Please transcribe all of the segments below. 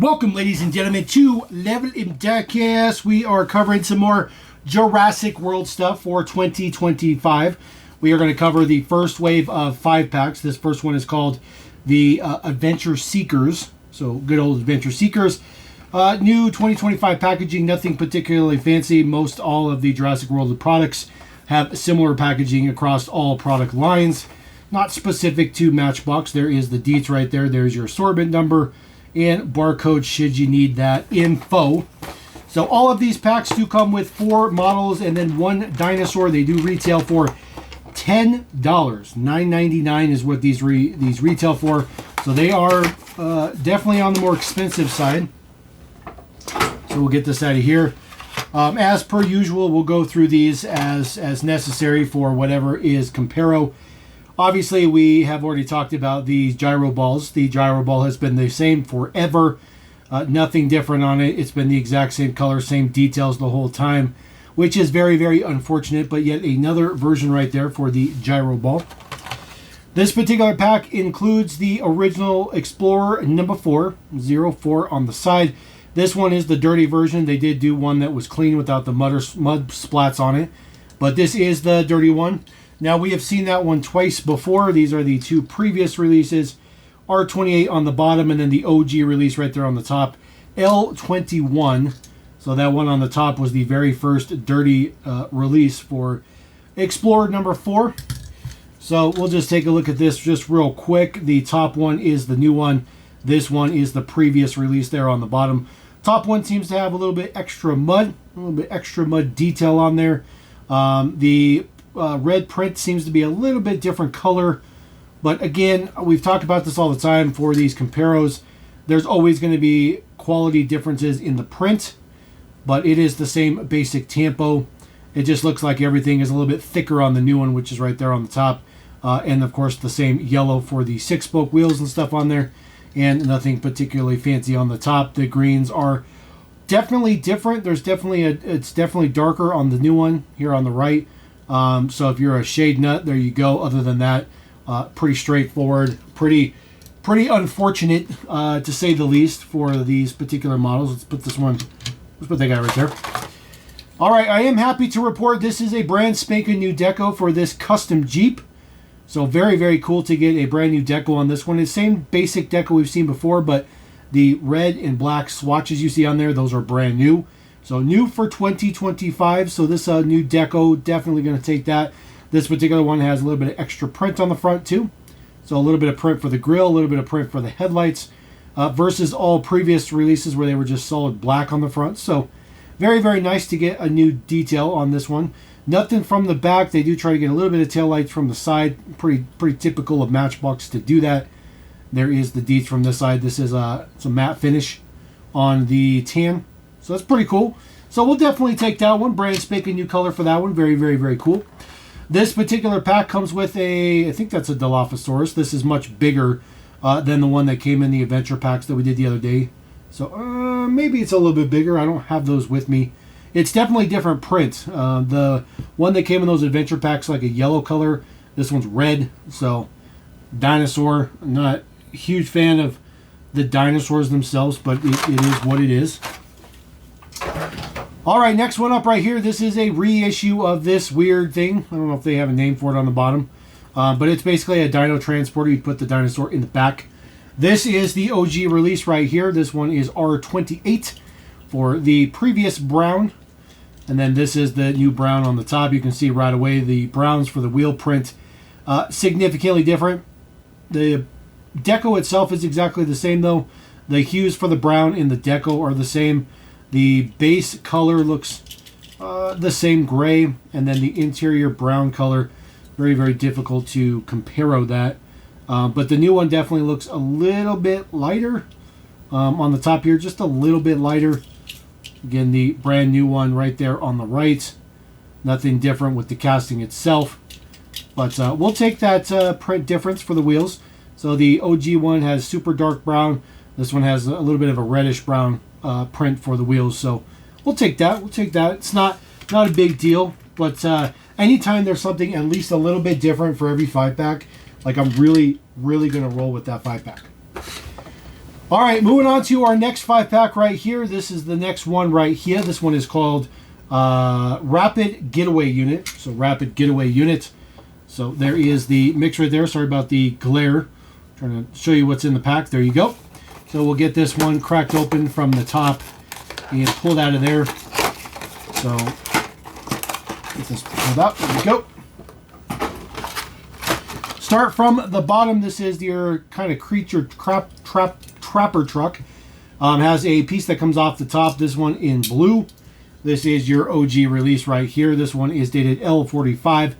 Welcome, ladies and gentlemen, to Level M Deckcast. We are covering some more Jurassic World stuff for 2025. We are going to cover the first wave of 5-packs. This first one is called the Adventure Seekers. So, good old Adventure Seekers. New 2025 packaging, nothing particularly fancy. Most all of the Jurassic World products have similar packaging across all product lines. Not specific to Matchbox. There is the deets right there. There's your assortment number and barcode should you need that info. So all of these packs do come with 4 models and then 1 dinosaur. They do retail for $10. $9.99 is what these retail for. So they are definitely on the more expensive side. So we'll get this out of here. As per usual, we'll go through these as necessary for whatever is comparo. Obviously, we have already talked about the gyro balls. The gyro ball has been the same forever. Nothing different on it. It's been the exact same color, same details the whole time, which is very, very unfortunate, but yet another version right there for the gyro ball. This particular pack includes the original Explorer number 4, 04 on the side. This one is the dirty version. They did do one that was clean without the mud splats on it, but this is the dirty one. Now, we have seen that one twice before. These are the 2 previous releases. R28 on the bottom and then the OG release right there on the top. L21. So that one on the top was the very first dirty release for Explorer number 4. So we'll just take a look at this just real quick. The top one is the new one. This one is the previous release there on the bottom. Top one seems to have a little bit extra mud. A little bit extra mud detail on there. The red print seems to be a little bit different color, but again, we've talked about this all the time for these comparos. There's always going to be quality differences in the print, but it is the same basic tempo. It just looks like everything is a little bit thicker on the new one, which is right there on the top, and of course the same yellow for the 6-spoke wheels and stuff on there, and nothing particularly fancy on the top. The greens are definitely different. It's definitely darker on the new one here on the right. So if you're a shade nut, there you go. Other than that, pretty straightforward, pretty unfortunate, to say the least, for these particular models. Let's put that guy right there. All right, I am happy to report this is a brand spanking new deco for this custom Jeep. So very, very cool to get a brand new deco on this one. It's the same basic deco we've seen before, but the red and black swatches you see on there, those are brand new. So new for 2025. So this new deco, definitely going to take that. This particular one has a little bit of extra print on the front too. So a little bit of print for the grille, a little bit of print for the headlights, versus all previous releases where they were just solid black on the front. So very, very nice to get a new detail on this one. Nothing from the back. They do try to get a little bit of tail lights from the side. Pretty typical of Matchbox to do that. There is the deets from this side. This is it's a matte finish on the tan. So that's pretty cool. So we'll definitely take that one. Brand spanking new color for that one. Very, very, very cool. This particular pack comes with I think that's a Dilophosaurus. This is much bigger than the one that came in the adventure packs that we did the other day. So maybe it's a little bit bigger. I don't have those with me. It's definitely different print. The one that came in those adventure packs, like a yellow color. This one's red. So Dinosaur. I'm not a huge fan of the dinosaurs themselves, but it is what it is. All right, next one up right here. This is a reissue of this weird thing. I don't know if they have a name for it on the bottom, but it's basically a dino transporter. You put the dinosaur in the back. This is the OG release right here. This one is R28 for the previous brown, and then this is the new brown on the top. You can see right away the browns for the wheel print significantly different. The deco itself is exactly the same though. The hues for the brown in the deco are the same. The base color looks the same gray, and then the interior brown color, very, very difficult to compare that. But the new one definitely looks a little bit lighter on the top here, just a little bit lighter. Again, the brand new one right there on the right. Nothing different with the casting itself. But we'll take that print difference for the wheels. So the OG one has super dark brown. This one has a little bit of a reddish brown print for the wheels, so we'll take that. It's not a big deal, but anytime there's something at least a little bit different for every 5-pack, like I'm really gonna roll with that 5-pack. All right, moving on to our next 5-pack right here. This is the next one right here. This one is called Rapid Getaway Unit. So Rapid Getaway Unit. So there is the mix right there. Sorry about the glare. I'm trying to show you what's in the pack. There you go. So we'll get this one cracked open from the top and pulled out of there. So get this pulled out. There we go. Start from the bottom. This is your kind of creature trapper truck. Has a piece that comes off the top. This one in blue. This is your OG release right here. This one is dated L45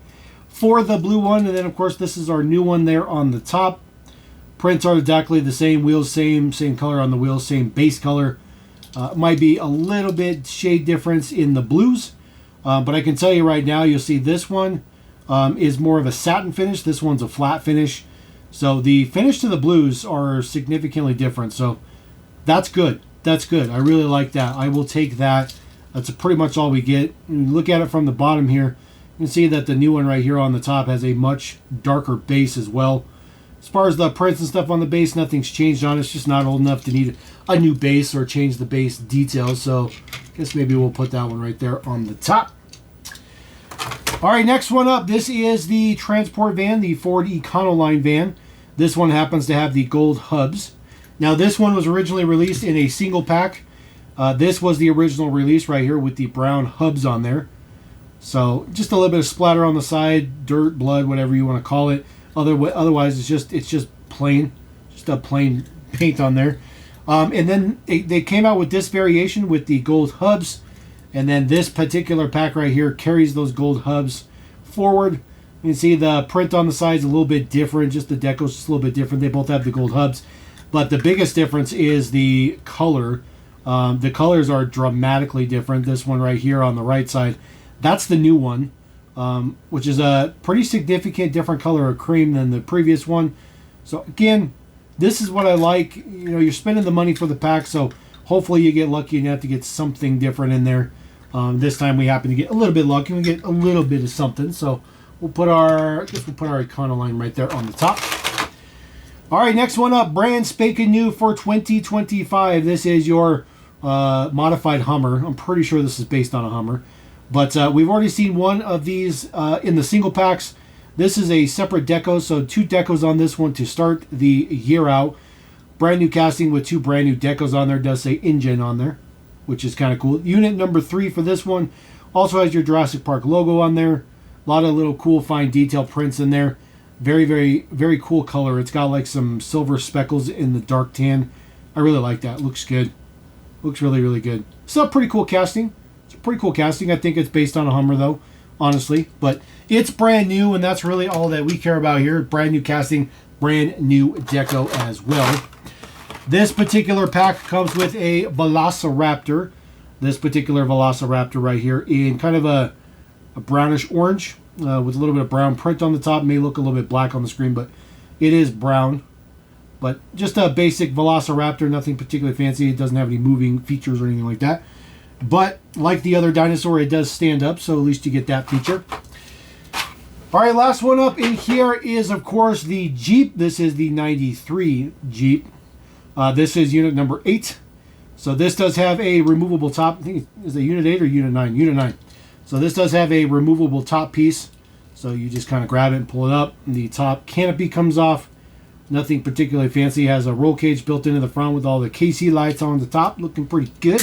for the blue one. And then, of course, this is our new one there on the top. Prints are exactly the same. Wheels same color on the wheels, same base color. Might be a little bit shade difference in the blues. But I can tell you right now, you'll see this one is more of a satin finish. This one's a flat finish. So the finish to the blues are significantly different. So that's good. That's good. I really like that. I will take that. That's pretty much all we get. And look at it from the bottom here. You can see that the new one right here on the top has a much darker base as well. As far as the prints and stuff on the base, nothing's changed on it. It's just not old enough to need a new base or change the base details. So I guess maybe we'll put that one right there on the top. All right, next one up. This is the transport van, the Ford Econoline van. This one happens to have the gold hubs. Now, this one was originally released in a single pack. This was the original release right here with the brown hubs on there. So just a little bit of splatter on the side, dirt, blood, whatever you want to call it. Otherwise, it's just plain, just a plain paint on there. And then they came out with this variation with the gold hubs. And then this particular pack right here carries those gold hubs forward. You can see the print on the side is a little bit different. Just the deco's just a little bit different. They both have the gold hubs. But the biggest difference is the color. The colors are dramatically different. This one right here on the right side, that's the new one, which is a pretty significant different color of cream than the previous one. So again, this is what I like. You know, you're spending the money for the pack, so hopefully you get lucky enough to get something different in there. This time we happen to get a little bit lucky. We get a little bit of something. So we'll put our Econoline right there on the top. All right, next one up, brand spanking new for 2025. This is your modified Hummer. I'm pretty sure this is based on a Hummer. But we've already seen one of these in the single packs. This is a separate deco, so 2 decos on this one to start the year out. Brand new casting with 2 brand new decos on there. It does say InGen on there, which is kind of cool. Unit number 3 for this one also has your Jurassic Park logo on there. A lot of little cool fine detail prints in there. Very, very, very cool color. It's got like some silver speckles in the dark tan. I really like that. Looks good. Looks really, really good. Still pretty cool casting. It's a pretty cool casting. I think it's based on a Hummer though, honestly. But it's brand new, and that's really all that we care about here. Brand new casting, brand new deco as well. This particular pack comes with a Velociraptor. This particular Velociraptor right here in kind of a brownish orange with a little bit of brown print on the top. May look a little bit black on the screen, but it is brown. But just a basic Velociraptor, nothing particularly fancy. It doesn't have any moving features or anything like that. But like the other Dinosaur, it does stand up, so at least you get that feature. All right, last one up in here is, of course, the Jeep. This is the 93 Jeep. This is unit number 8. So this does have a removable top. I think is it unit 8 or unit 9? Unit 9. So this does have a removable top piece. So you just kind of grab it and pull it up. And the top canopy comes off. Nothing particularly fancy. It has a roll cage built into the front with all the KC lights on the top. Looking pretty good.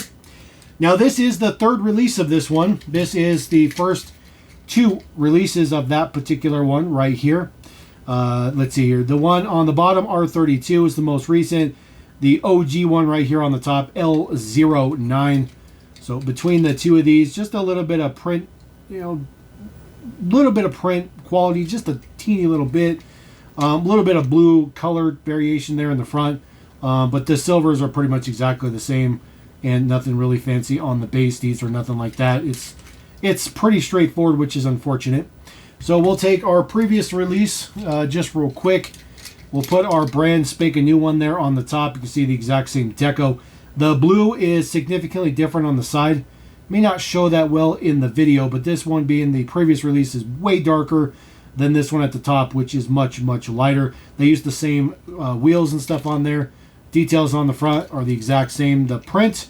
Now this is the 3rd release of this one. This is the first 2 releases of that particular one right here. Let's see here. The one on the bottom, R32, is the most recent. The OG one right here on the top, L09. So between the 2 of these, just a little bit of print, little bit of print quality, just a teeny little bit. A little bit of blue colored variation there in the front. But the silvers are pretty much exactly the same, and nothing really fancy on the base. These or nothing like that. It's pretty straightforward, which is unfortunate. So we'll take our previous release just real quick. We'll put our brand spanking new one there on the top. You can see the exact same deco. The blue is significantly different on the side. May not show that well in the video, but this one being the previous release is way darker than this one at the top, which is much, much lighter. They use the same wheels and stuff on there. Details on the front are the exact same. The print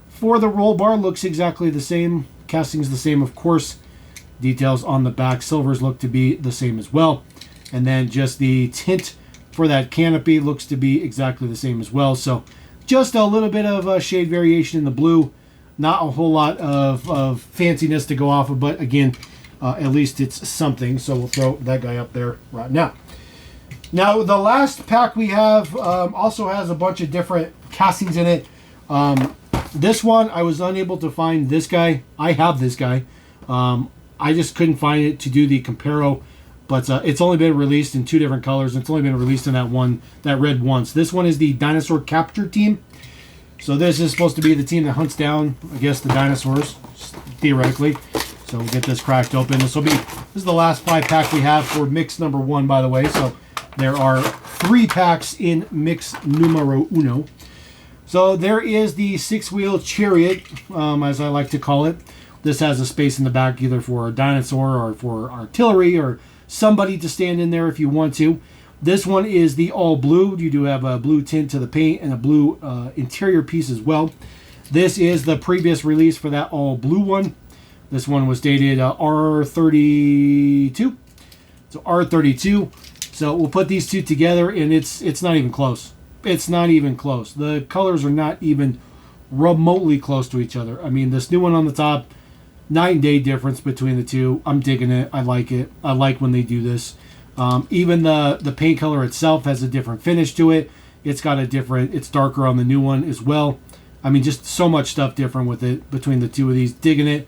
for the roll bar looks exactly the same. Casting's the same, of course. Details on the back, silvers look to be the same as well. And then just the tint for that canopy looks to be exactly the same as well. So just a little bit of shade variation in the blue. Not a whole lot of fanciness to go off of, but again, at least it's something. So we'll throw that guy up there right now. Now, the last pack we have also has a bunch of different castings in it. This one, I was unable to find this guy. I have this guy. I just couldn't find it to do the comparo, but it's only been released in 2 different colors. It's only been released in that red once. This one is the Dinosaur Capture Team. So this is supposed to be the team that hunts down, I guess, the dinosaurs, theoretically. So we'll get this cracked open. This is the last 5 pack we have for mix number 1, by the way. So there are 3 packs in mix numero uno. So there is the 6-wheel chariot, as I like to call it. This has a space in the back either for a dinosaur or for artillery or somebody to stand in there if you want to. This one is the all blue. You do have a blue tint to the paint and a blue interior piece as well. This is the previous release for that all blue one. This one was dated R32. So R32. So we'll put these 2 together and it's not even close. It's not even close. The colors are not even remotely close to each other. I mean, this new one on the top, night and day difference between the 2. I'm digging it. I like it. I like when they do this. Even the paint color itself has a different finish to it. It's darker on the new one as well. I mean, just so much stuff different with it between the 2 of these. Digging it.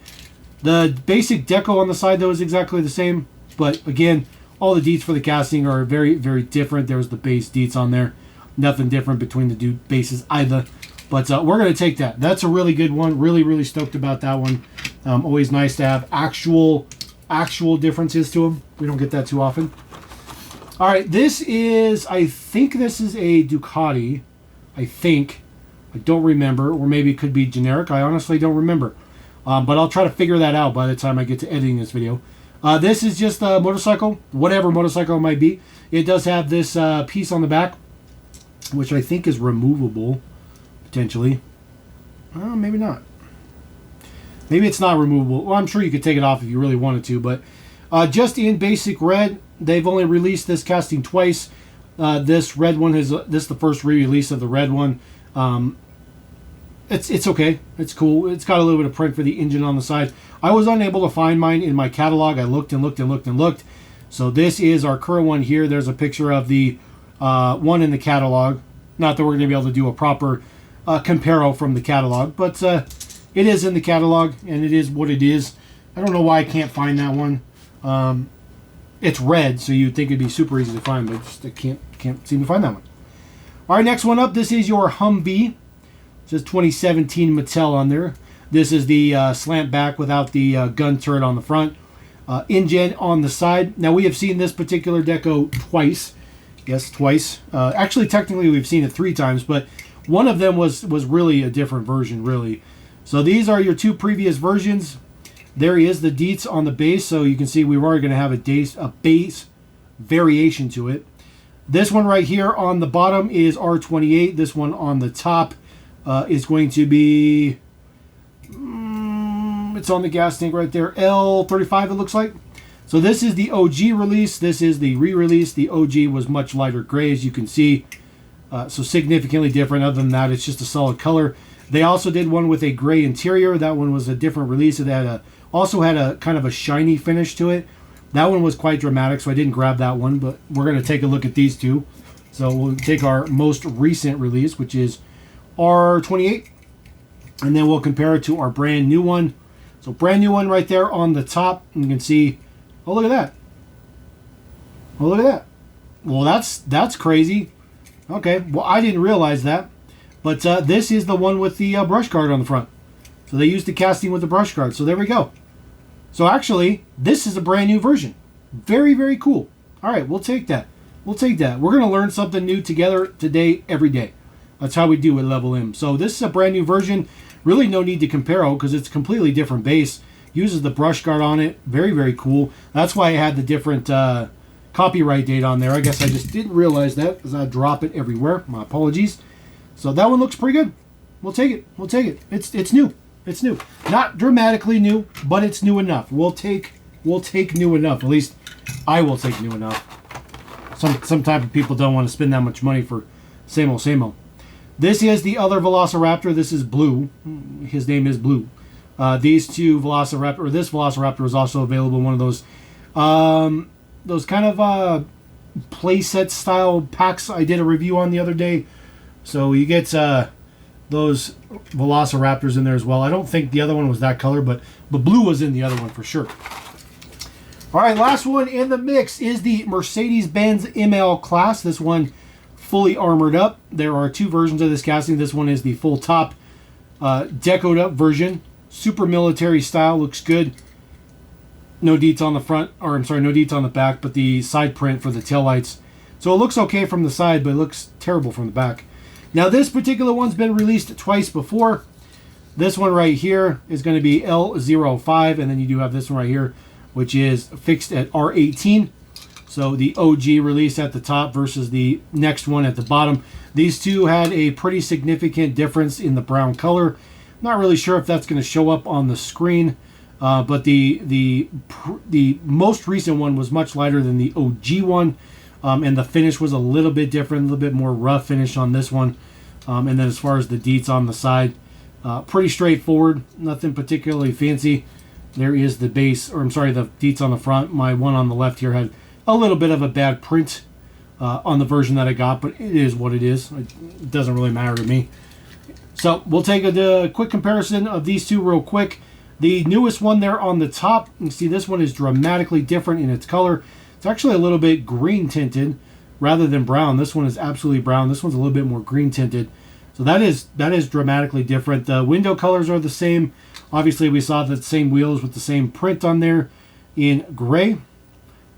The basic deco on the side, though, is exactly the same. But again, all the deets for the casting are very, very different. There's the base deets on there. Nothing different between the 2 bases either. But we're going to take that. That's a really good one. Really, really stoked about that one. Always nice to have actual differences to them. We don't get that too often. All right, I think this is a Ducati. I don't remember, or maybe it could be generic. I honestly don't remember. But I'll try to figure that out by the time I get to editing this video. This is just a motorcycle, whatever motorcycle it might be. It does have this piece on the back, which I think is removable, potentially. Maybe not. Maybe it's not removable. Well, I'm sure you could take it off if you really wanted to, but just in basic red, they've only released this casting twice. This red one this is the first re-release of the red one. It's okay. It's cool. It's got a little bit of print for the engine on the side. I was unable to find mine in my catalog. I looked and looked and looked and looked. So this is our current one here. There's a picture of the one in the catalog. Not that we're going to be able to do a proper comparo from the catalog, but it is in the catalog and it is what it is. I don't know why I can't find that one. It's red, so you'd think it'd be super easy to find, but I can't seem to find that one. All right, next one up. This is your Humvee. It says 2017 Mattel on there. This is the slant back without the gun turret on the front. InGen on the side. Now, we have seen this particular deco twice. Yes, twice. Actually, technically, we've seen it 3 times, but one of them was really a different version, really. So these are your 2 previous versions. There is the deets on the base, so you can see we were going to have a base variation to it. This one right here on the bottom is R28. This one on the top is going to be, it's on the gas tank right there, L35 it looks like. So this is the OG release. This is the re-release. The OG was much lighter gray, as you can see. So significantly different. Other than that, it's just a solid color. They also did one with a gray interior. That one was a different release. It had also had a kind of a shiny finish to it. That one was quite dramatic, so I didn't grab that one, but we're going to take a look at these 2. So we'll take our most recent release, which is R28, and then we'll compare it to our brand new one. So brand new one right there on the top. You can see, oh, look at that. Oh, look at that. Well, that's crazy. Okay, well, I didn't realize that. But this is the one with the brush guard on the front. So they used the casting with the brush guard. So there we go. So actually, this is a brand new version. Very, very cool. All right, we'll take that. We'll take that. We're going to learn something new together today, every day. That's how we do at Level M. So this is a brand new version. Really no need to compare because it's a completely different base. Uses the brush guard on it. Very, very cool. That's why I had the different copyright date on there. I guess I just didn't realize that because I drop it everywhere. My apologies. So that one looks pretty good. We'll take it. We'll take it. It's new. It's new. Not dramatically new, but it's new enough. We'll take new enough. At least I will take new enough. Some type of people don't want to spend that much money for same old, same old. This is the other Velociraptor. This is Blue. His name is Blue. These two Velociraptor, or this Velociraptor is also available in one of those kind of playset style packs I did a review on the other day. So you get those Velociraptors in there as well. I don't think the other one was that color, but Blue was in the other one for sure. All right, last one in the mix is the Mercedes-Benz ML class. This one fully armored up. There are two versions of this casting. This one is the full top decoed up version. Super military style, looks good. No deets on the front, or I'm sorry, no deets on the back, but the side print for the taillights. So it looks okay from the side, but it looks terrible from the back. Now this particular one's been released twice before. This one right here is going to be L05, and then you do have this one right here, which is fixed at R18. So the OG release at the top versus the next one at the bottom. These two had a pretty significant difference in the brown color. Not really sure if that's going to show up on the screen, but the most recent one was much lighter than the OG one, and the finish was a little bit different, a little bit more rough finish on this one. And then as far as the deets on the side, pretty straightforward, nothing particularly fancy. There is the base, or I'm sorry, the deets on the front. My one on the left here had a little bit of a bad print on the version that I got, but it is what it is. It doesn't really matter to me. So we'll take a quick comparison of these two real quick. The newest one there on the top, you see this one is dramatically different in its color. It's actually a little bit green tinted rather than brown. This one is absolutely brown. This one's a little bit more green tinted. So that is dramatically different. The window colors are the same. Obviously, we saw the same wheels with the same print on there in gray.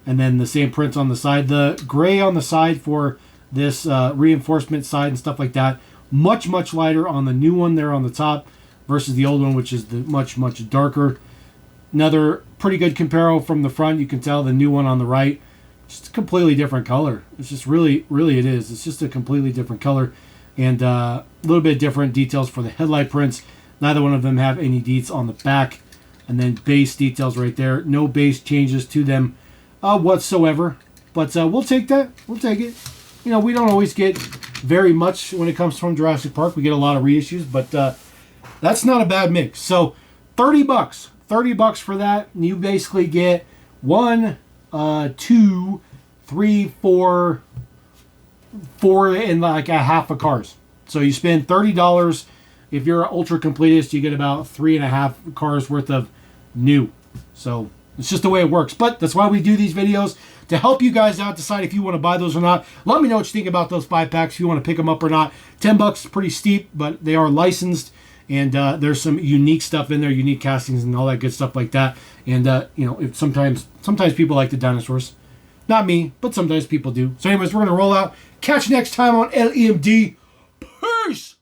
And then the same print on the side. The gray on the side for this reinforcement side and stuff like that, much, much lighter on the new one there on the top versus the old one, which is the much, much darker. Another pretty good comparo from the front. You can tell the new one on the right, just a completely different color. It's just really, really it is. It's just a completely different color. And a little bit different details for the headlight prints. Neither one of them have any deets on the back. And then base details right there. No base changes to them whatsoever. But we'll take that. We'll take it. You know, we don't always get very much when it comes from Jurassic Park. We get a lot of reissues, but that's not a bad mix. So $30. $30 for that. And you basically get 1, 2, 3, 4 and like a half of cars. So you spend $30. If you're an ultra completist, you get about 3.5 cars worth of new. So it's just the way it works. But that's why we do these videos, to help you guys out, decide if you want to buy those or not. Let me know what you think about those 5 packs, if you want to pick them up or not. $10 is pretty steep, but they are licensed. And there's some unique stuff in there, unique castings and all that good stuff like that. And, you know, sometimes people like the dinosaurs. Not me, but sometimes people do. So anyways, we're going to roll out. Catch you next time on LEMD. Peace!